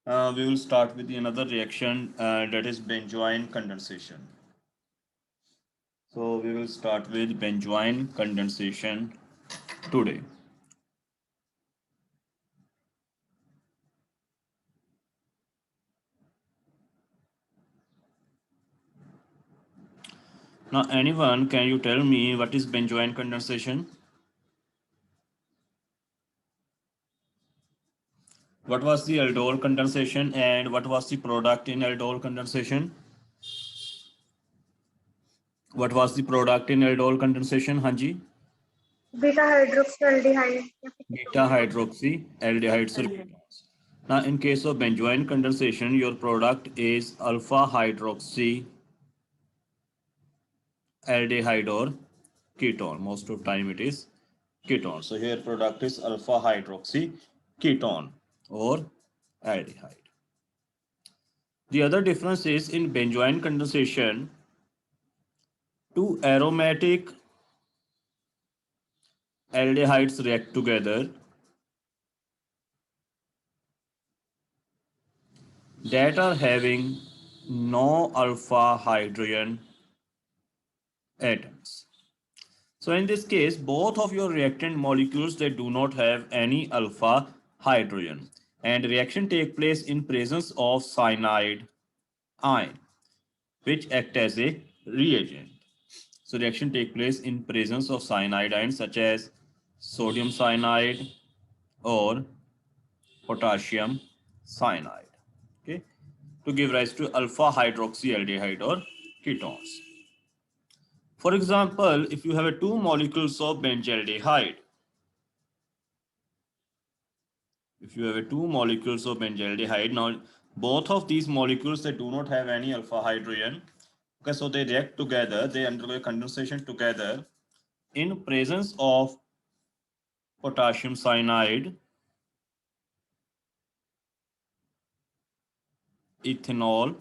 We will start with another reaction that is benzoin condensation. So we will start with benzoin condensation today. Now, anyone, can you tell me what is benzoin condensation? What was the aldol condensation and what was the product in aldol condensation? What was the product in aldol condensation? Hanji? Beta hydroxyaldehyde. Beta hydroxyaldehydes or ketones. Now, in case of benzoin condensation, your product is alpha hydroxy aldehyde or ketone. Most of time it is ketone. So here product is alpha hydroxy ketone or aldehyde. The other difference is in benzoin condensation, two aromatic aldehydes react together that are having no alpha hydrogen atoms. So in this case, both of your reactant molecules, they do not have any alpha hydrogen, and reaction take place in presence of cyanide ion, which act as a reagent. So reaction take place in presence of cyanide ions such as sodium cyanide or potassium cyanide, okay, to give rise to alpha hydroxyaldehyde or ketones. For example, if you have two molecules of benzaldehyde, now both of these molecules, they do not have any alpha hydrogen. Okay, so they react together, they undergo condensation together in presence of potassium cyanide, ethanol,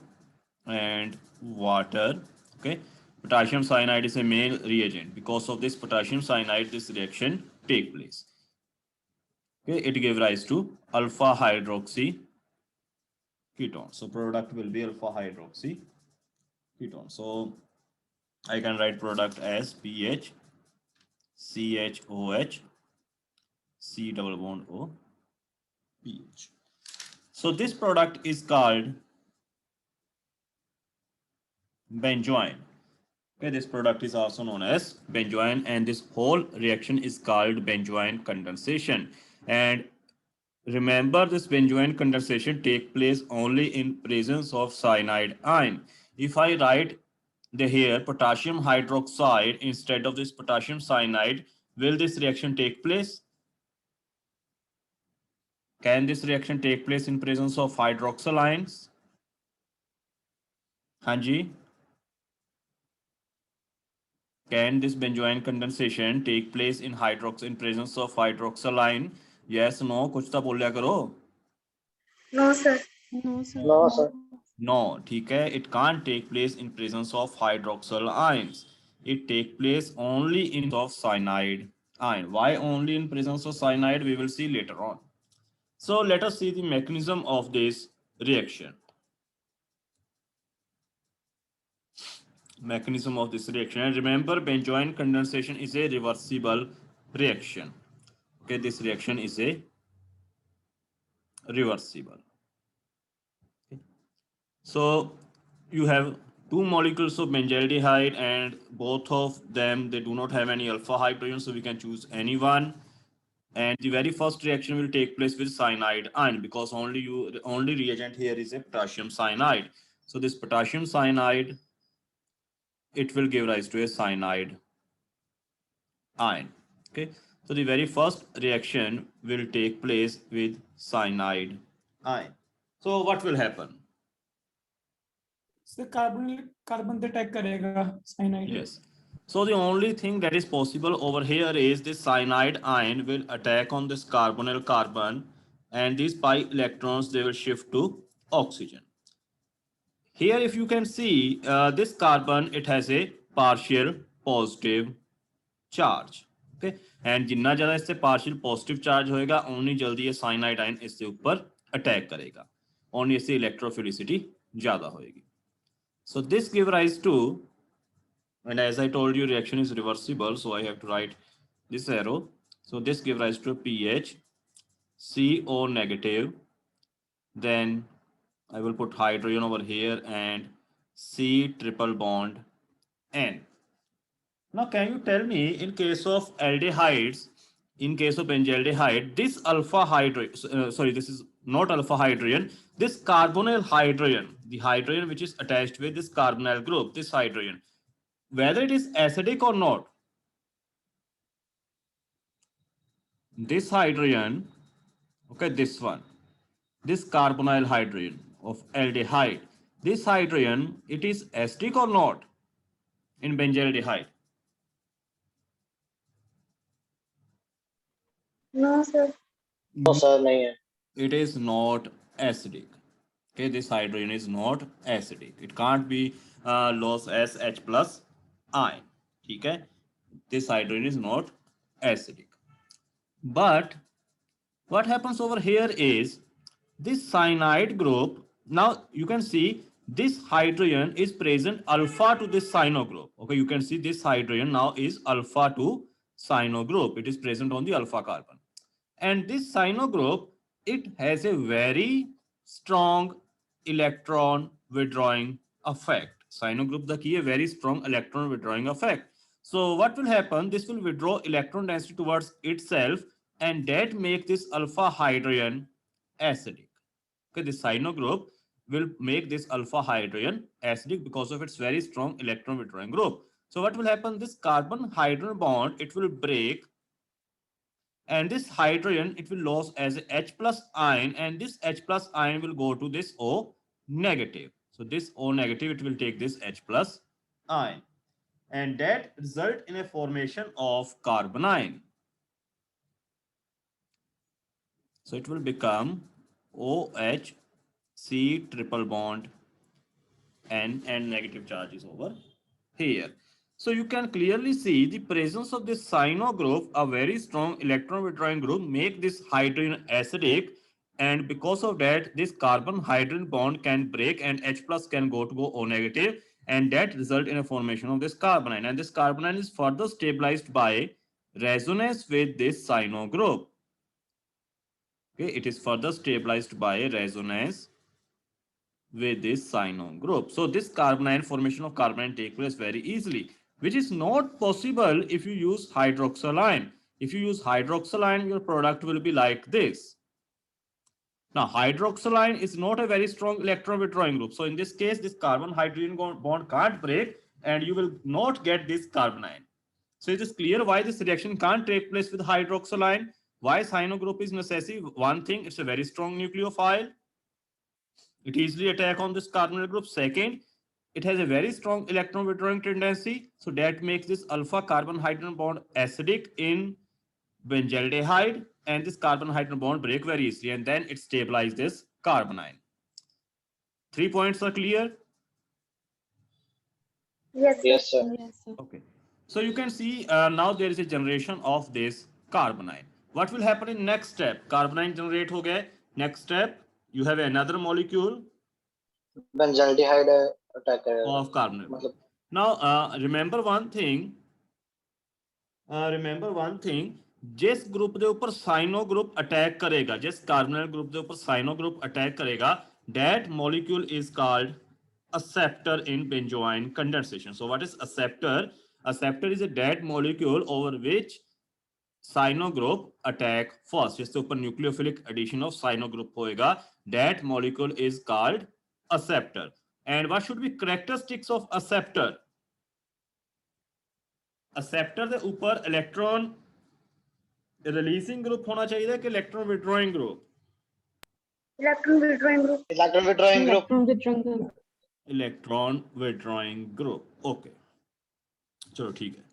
and water. Okay, potassium cyanide is a main reagent. Because of this potassium cyanide, this reaction take place. Okay, it gave rise to alpha hydroxy ketone. So product will be alpha hydroxy ketone. So I can write product as PH CHOH C double bond O PH. So this product is called benzoin. Okay, this product is also known as benzoin, and this whole reaction is called benzoin condensation. And remember, this benzoin condensation take place only in presence of cyanide ion. If I write the here potassium hydroxide instead of this potassium cyanide, will this reaction take place? Can this reaction take place in presence of hydroxyl ions? Hanji? Can this benzoin condensation take place in presence of hydroxyl ion? Yes, no, कुछ तो बोलिया करो. No, sir. No, sir. No, sir. No, ठीक है. It can't take place in presence of hydroxyl ions. It take place only in of cyanide ion. Why only in presence of cyanide? We will see later on. So let us see the mechanism of this reaction. Mechanism of this reaction. And remember, benzoin condensation is a reversible reaction. Okay, this reaction is a reversible. Okay. So you have two molecules of benzaldehyde, and both of them, they do not have any alpha hydrogen, so we can choose any one. And the very first reaction will take place with cyanide ion, because the only reagent here is a potassium cyanide. So this potassium cyanide, it will give rise to a cyanide ion. Okay, so the very first reaction will take place with cyanide ion. So what will happen? So carbon the attack karega cyanide. Yes. So the only thing that is possible over here is this cyanide ion will attack on this carbonyl carbon, and these pi electrons, they will shift to oxygen. Here, if you can see, this carbon, it has a partial positive charge. Okay, and जितना ज़्यादा इससे partial positive charge होएगा, उतनी जल्दी ये cyanide ion इससे ऊपर attack करेगा. only इससे electrophilicity ज़्यादा होएगी. So this give rise to, and as I told you, reaction is reversible, so I have to write this arrow. So this give rise to pH CO negative. Then I will put hydrogen over here and C triple bond N. Now, can you tell me, in case of aldehydes, in case of benzaldehyde, this alpha hydrogen, sorry, this is not alpha hydrogen, this carbonyl hydrogen, the hydrogen which is attached with this carbonyl group, this hydrogen, whether it is acidic or not, this hydrogen, okay, this one, this carbonyl hydrogen of aldehyde, this hydrogen, it is acidic or not in benzaldehyde? No, sir. No, sir, नहीं है. It is not acidic. Okay, this hydrogen is not acidic. It can't be lost as H plus ion. Okay, this hydrogen is not acidic. But what happens over here is this cyanide group. Now you can see this hydrogen is present alpha to this cyano group. Okay, you can see this hydrogen now is alpha to cyano group. It is present on the alpha carbon. And this cyano group, it has a very strong electron withdrawing effect. Cyano group the key a very strong electron withdrawing effect. So what will happen? This will withdraw electron density towards itself, and that make this alpha hydrogen acidic. Okay, this cyano group will make this alpha hydrogen acidic because of its very strong electron withdrawing group. So what will happen? This carbon hydrogen bond, it will break, and this hydrogen, it will lose as a H plus ion, and this H plus ion will go to this O negative. So this O negative, it will take this H plus ion, and that result in a formation of carbanion. So it will become OH C triple bond N, and negative charge is over here. So you can clearly see the presence of this cyano group, a very strong electron withdrawing group, make this hydrogen acidic, and because of that, this carbon hydrogen bond can break and H plus can go O negative, and that result in a formation of this carbanion. And this carbanion is further stabilized by resonance with this cyano group. Okay, it is further stabilized by resonance with this cyano group. So this carbanion, formation of carbanion take place very easily, which is not possible if you use hydroxyl ion. If you use hydroxyl ion, your product will be like this. Now, hydroxyl ion is not a very strong electron withdrawing group. So in this case, this carbon hydrogen bond can't break, and you will not get this carbanion. So it is clear why this reaction can't take place with hydroxyl ion. Why cyano group is necessary? One thing, it's a very strong nucleophile. It easily attack on this carbonyl group. Second, it has a very strong electron withdrawing tendency. So that makes this alpha carbon hydrogen bond acidic in benzaldehyde, and this carbon hydrogen bond break very easily, and then it stabilizes this carbanion. 3 points are clear? Yes, sir. Yes, sir. Yes, sir. Okay. So you can see now there is a generation of this carbanion. What will happen in next step? Carbanion generate ho gaya. Next step, you have another molecule Benzaldehyde attack करेगा. of carbonyl. मतलब Now remember one thing. जिस group ਦੇ ਉੱਪਰ ਸਾइनो group attack करेगा, जिस carbonyl group ਦੇ ਉੱਪਰ cyano group attack करेगा, that molecule is called acceptor in benzoyne condensation. So what is acceptor? Acceptor is a dead molecule over which cyano group attack first, जिसके ऊपर nucleophilic addition of cyano group होएगा, that molecule is called acceptor. And what should be characteristics of acceptor? acceptor ਦੇ ਉੱਪਰ electron releasing group होना चाहिए कि electron withdrawing group? Electron withdrawing group. electron withdrawing group. Electron withdrawing group. Electron withdrawing group. Okay, चलो ठीक है.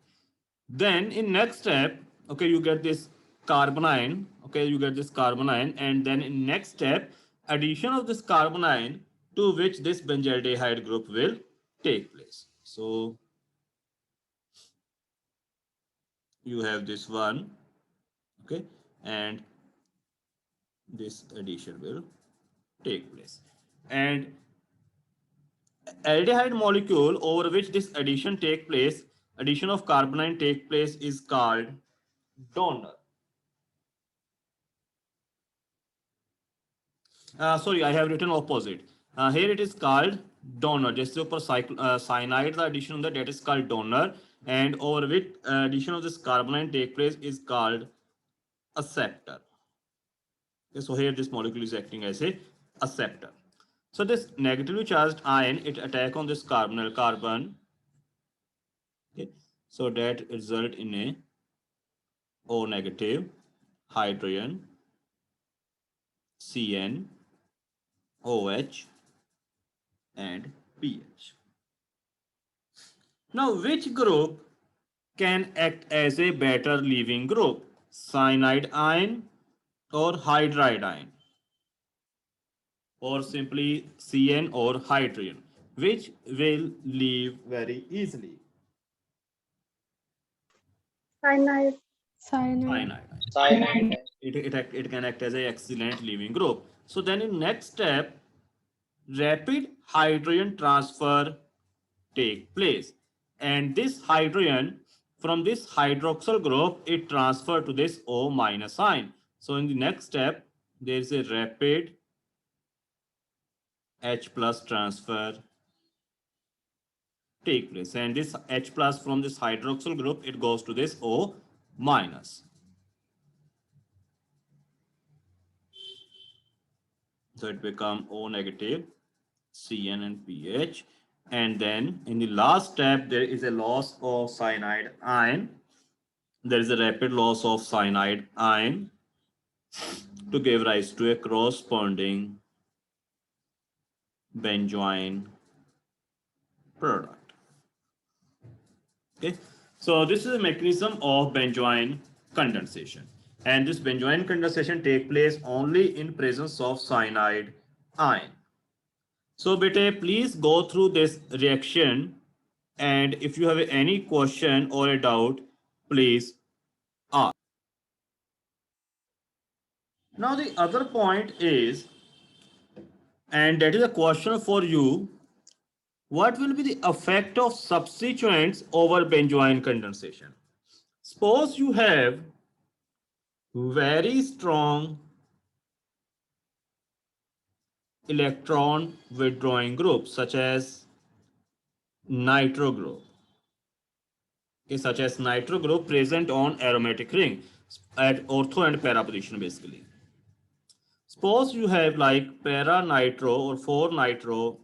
Then in next step, okay, you get this carbanion. Okay, you get this carbanion, and then in next step, addition of this carbanion to which this benzaldehyde group will take place. So you have this one, okay, and this addition will take place. And aldehyde molecule over which this addition take place, addition of carbonyl take place, is called donor. Sorry, I have written opposite. Here it is called donor. जैसे ऊपर cyanide का addition होता है, that is called donor, and over which addition of this carbonyl take place is called acceptor. Okay, so here this molecule is acting as a acceptor. So this negatively charged ion, it attack on this carbonyl carbon. Okay, so that result in a O negative hydrogen, Cn, OH, and pH. Now, which group can act as a better leaving group? Cyanide ion or hydride ion? Or simply Cn or hydrogen, which will leave very easily? Cyanide. Cyanide. Cyanide. Cyanide. It can act as an excellent leaving group. So then in next step, rapid hydrogen transfer take place. And this hydrogen from this hydroxyl group, it transfer to this O minus ion. So in the next step, there is a rapid H plus transfer take place. And this H plus from this hydroxyl group, it goes to this O minus. So it become O negative, Cn and pH. And then in the last step, there is a loss of cyanide ion. There is a rapid loss of cyanide ion to give rise to a corresponding benzoin product. Okay, so this is a mechanism of benzoin condensation. And this benzoin condensation take place only in presence of cyanide ion. So beta, please go through this reaction, and if you have any question or a doubt, please ask. Now the other point is, and that is a question for you, what will be the effect of substituents over benzoin condensation? Suppose you have very strong electron withdrawing group such as nitro group, okay, such as nitro group present on aromatic ring at ortho and para position basically. Suppose you have like para nitro or 4 nitro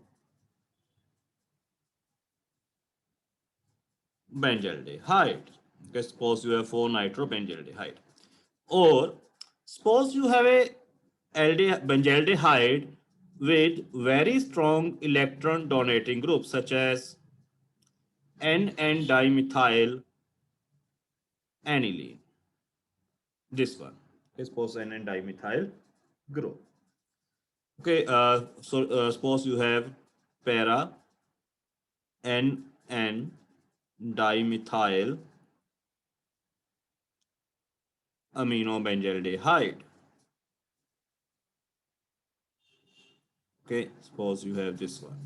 benzaldehyde. Okay, suppose you have 4 nitro benzaldehyde, or suppose you have a benzaldehyde with very strong electron donating groups such as N-N dimethyl aniline. This one. Okay, suppose N-N dimethyl group. Okay, suppose you have para N-N dimethyl aminobenzaldehyde. Okay, suppose you have this one.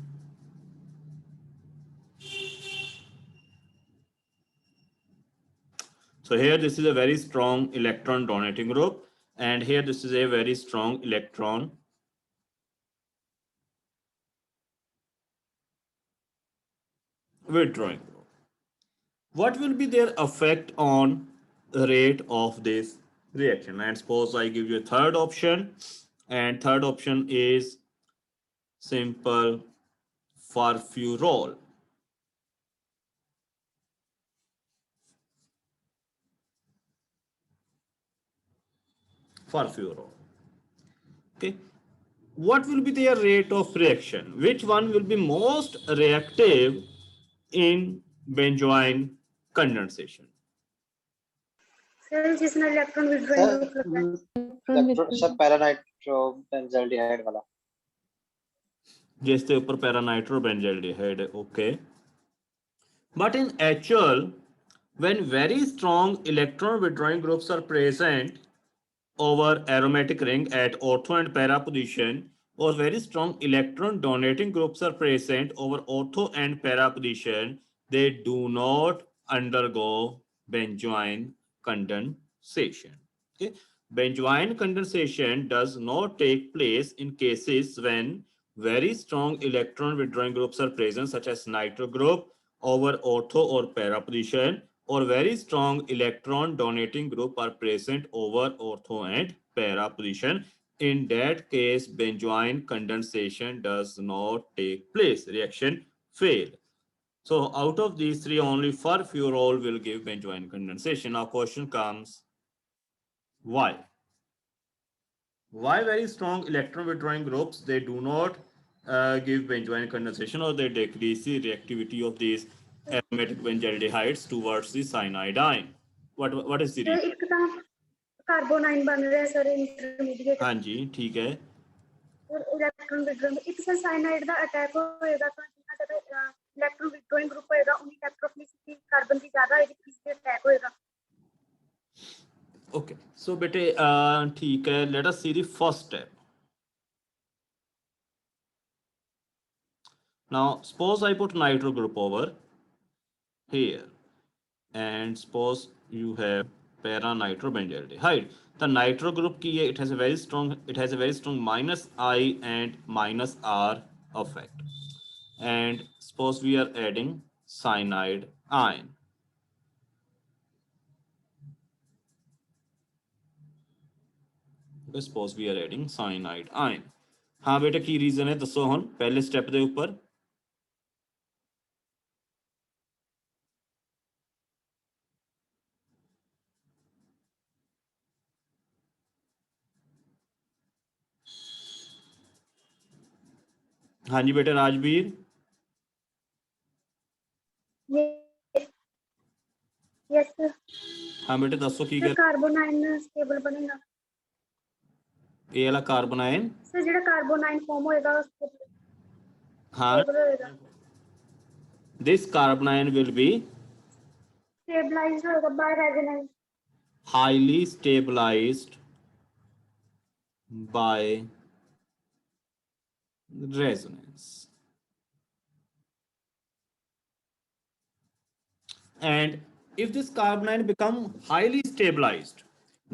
So here this is a very strong electron donating group, and here this is a very strong electron withdrawing group. What will be their effect on the rate of this reaction? And suppose I give you a third option, and third option is simple furfural. Furfural. Okay. What will be their rate of reaction? Which one will be most reactive in benzoin condensation? Sir जिसमें electron withdrawing group लगता है sir पैरानाइट्रोबेंजाल्डिहाइड वाला जिसके ऊपर पैरानाइट्रोबेंजाल्डिहाइड है. Okay, but in actual, when very strong electron withdrawing groups are present over aromatic ring at ortho and para position, or very strong electron donating groups are present over ortho and para position, they do not undergo benzoin condensation. Okay, benzoin condensation does not take place in cases when very strong electron withdrawing groups are present, such as nitro group over ortho or para position, or very strong electron donating group are present over ortho and para position. In that case, benzoin condensation does not take place. Reaction failed. So out of these three, only furfural will give benzoin condensation. Now question comes, why? Why very strong electron withdrawing groups, they do not give benzoin condensation, or they decrease the reactivity of these aromatic benzaldehydes towards the cyanide ion? What is the sir reason? ਇੱਕ ਤਾਂ ਕਾਰਬੋਨਾਈਨ ਬਣ ਰਿਹਾ sir intermediate हाँ जी, ठीक है. ਔਰ electron ਵਿਡਰੋਇੰਗ ਇੱਕ sir cyanide ਦਾ attack ਹੋਏਗਾ ਤਾਂ ਜਿੰਨਾ ਜ਼ਿਆਦਾ ਇਲੈਕਟ੍ਰੋਨ ਵਿਡਰੋਇੰਗ ਗਰੁੱਪ ਹੋਏਗਾ ਉਨੀ ਇਲੈਕਟ੍ਰੋਫਿਲਿਸਿਟੀ ਕਾਰਬਨ ਦੀ ਜ਼ਿਆਦਾ ਹੋਏਗੀ ਜਿਸ ਤੇ ਅਟੈਕ ਹੋਏਗਾ Okay, so bete ठीक है, let us see the first step. Now suppose I put nitro group over here, and suppose you have para nitrobenzaldehyde. The nitro group ki hai, it has a very strong minus I and minus R effect, and suppose we are adding cyanide ion. Suppose we are adding cyanide ion. हाँ बेटा की reason है दसो हुन पहले step दे ऊपर. हाँ जी बेटा राजवीर. ਯੈਸ ਸਰ हाँ बेटे दसो की गल. ਕਾਰਬੋਨਾਈਨ ਸਟੇਬਲ ਬਣੇਗਾ ये वाला कार्बन आयन. ਸਰ ਜਿਹੜਾ ਕਾਰਬੋਨਾਈਨ ਫਾਰਮ ਹੋਏਗਾ ਉਹ हाँ, ਸਟੇਬਲ ਹੋਏਗਾ this carbon ion will be ਸਟੇਬਲਾਈਜ਼ਡ ਹੋਏਗਾ ਬਾਈ resonance highly stabilized by resonance. And if this carbon ion become highly stabilized,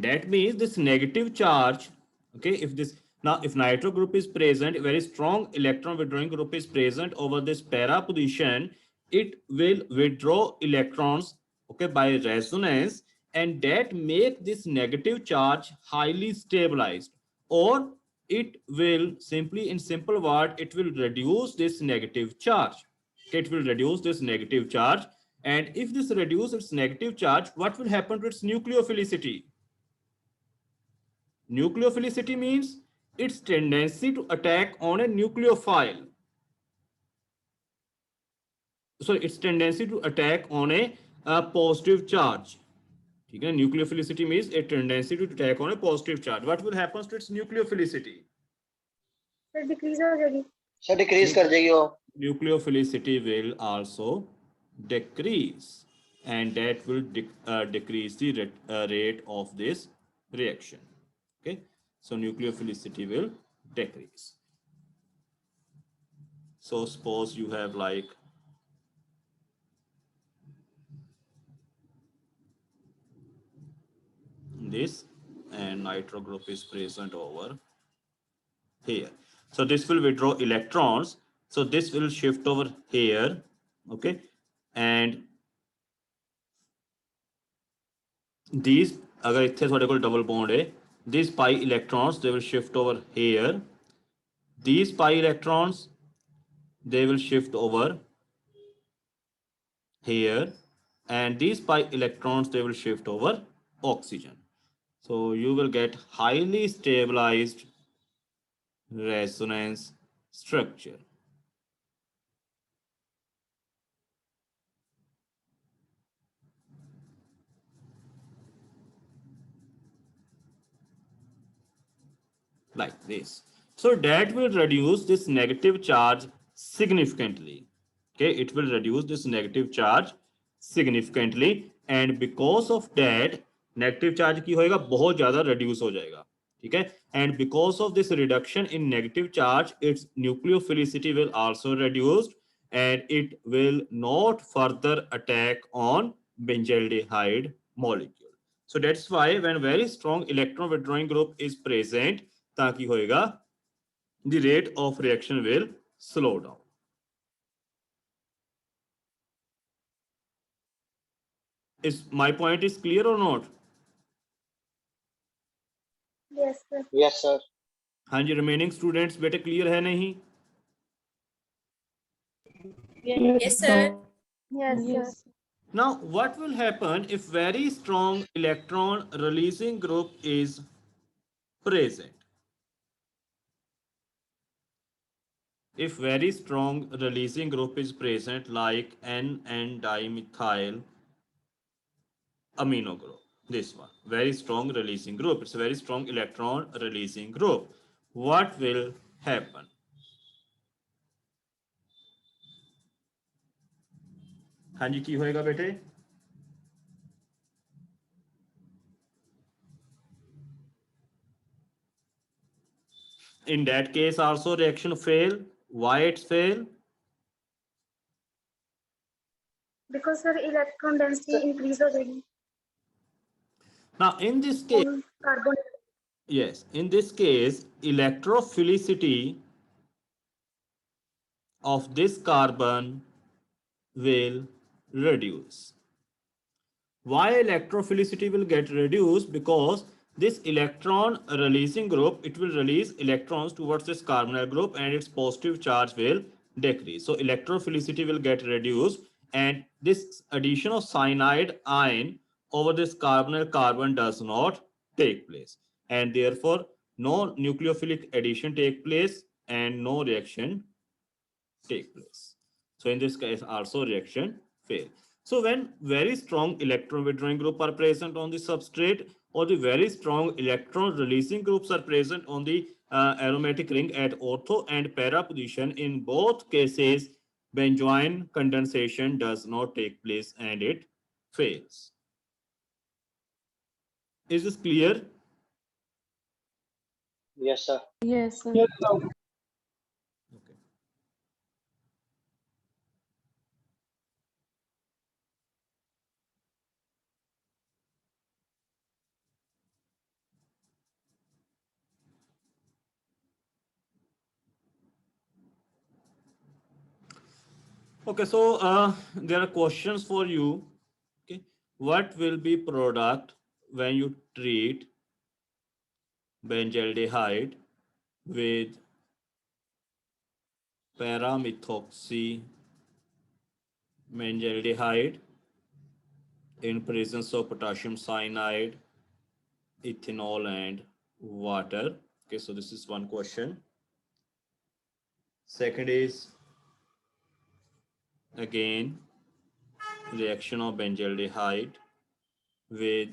that means this negative charge, okay, if nitro group is present, a very strong electron withdrawing group is present over this para position, it will withdraw electrons, okay, by resonance, and that make this negative charge highly stabilized, or it will simply, in simple word, it will reduce this negative charge. Okay, it will reduce this negative charge. And if this reduces its negative charge, what will happen to its nucleophilicity? Nucleophilicity means its tendency to attack on a nucleophile. So its tendency to attack on a positive charge. Okay? Nucleophilicity means a tendency to attack on a positive charge. What will happen to its nucleophilicity? Sir decrease ਹੋ ਜਾਏਗੀ sir decrease कर जाएगी वो. Nucleophilicity will also decrease, and that will decrease the rate of this reaction. Okay, so nucleophilicity will decrease. So suppose you have like this, and nitro group is present over here. So this will withdraw electrons, so this will shift over here, okay, and these अगर इत्थे थोड़े कोल double bond है, these pi electrons they will shift over here, these pi electrons they will shift over here, and these pi electrons they will shift over oxygen. So you will get highly stabilized resonance structure. Like this. So that will reduce this negative charge significantly. Okay, it will reduce this negative charge significantly, and because of that negative charge की होएगा बहुत ज्यादा reduce हो जाएगा. ठीक है, and because of this reduction in negative charge, its nucleophilicity will also reduced and it will not further attack on benzaldehyde molecule. So that's why when very strong electron withdrawing group is present, ताकि होएगा the rate of reaction will slow down. Is my point is clear or not? Yes, sir. Yes sir. हाँ जी, remaining students बेटे clear है नहीं? Yes, sir. Yes, sir. Now, what will happen if very strong electron releasing group is present? If very strong releasing group is present, like N-dimethyl amino group, this one, very strong releasing group, it's a very strong electron releasing group. What will happen? हाँ जी, की होएगा बेटे? In that case also reaction fail. Why it's fail? Because sir electron density increase हो जाएगी Now in this case, on carbon. yes, in this case, electrophilicity of this carbon will reduce. Why electrophilicity will get reduced? Because this electron releasing group, it will release electrons towards this carbonyl group and its positive charge will decrease. So electrophilicity will get reduced and this addition of cyanide ion over this carbonyl carbon does not take place. And therefore, no nucleophilic addition take place and no reaction take place. So in this case also reaction fail. So when very strong electron withdrawing group are present on the substrate or the very strong electron releasing groups are present on the aromatic ring at ortho and para position, in both cases benzoin condensation does not take place and it fails. Is this clear? Yes sir. Yes, sir. Okay. Okay, so there are questions for you. Okay, what will be product when you treat benzaldehyde with paramethoxy benzaldehyde in presence of potassium cyanide, ethanol, and water? Okay, so this is one question. Second is again reaction of benzaldehyde with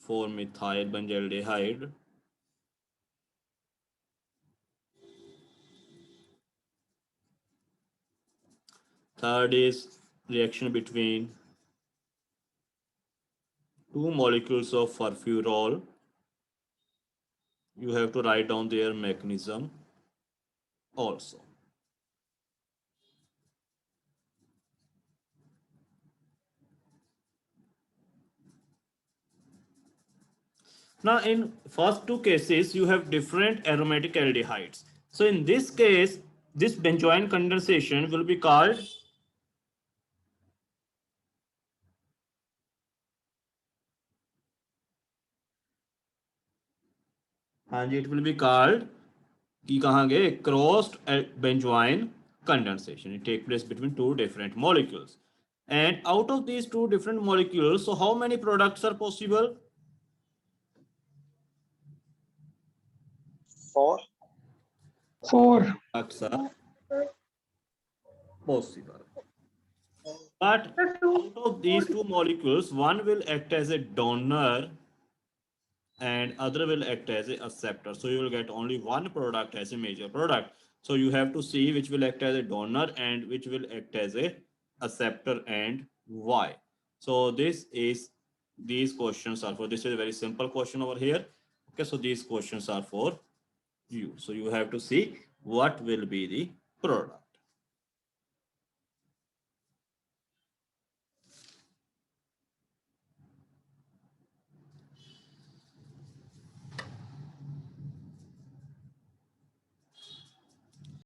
4-methyl benzaldehyde third is reaction between two molecules of furfural. You have to write down their mechanism also. Now in first two cases you have different aromatic aldehydes. So in this case this benzoin condensation will be called it will be called कि कहाँ गए crossed benzoin condensation. It takes place between two different molecules. And out of these two different molecules, so how many products are possible? 4। 4. Products are possible. But out of these two molecules, one will act as a donor and other will act as a acceptor. So you will get only one product as a major product. So you have to see which will act as a donor and which will act as a acceptor and why. So this is these questions are for, this is a very simple question over here. Okay, so these questions are for you. So you have to see what will be the product.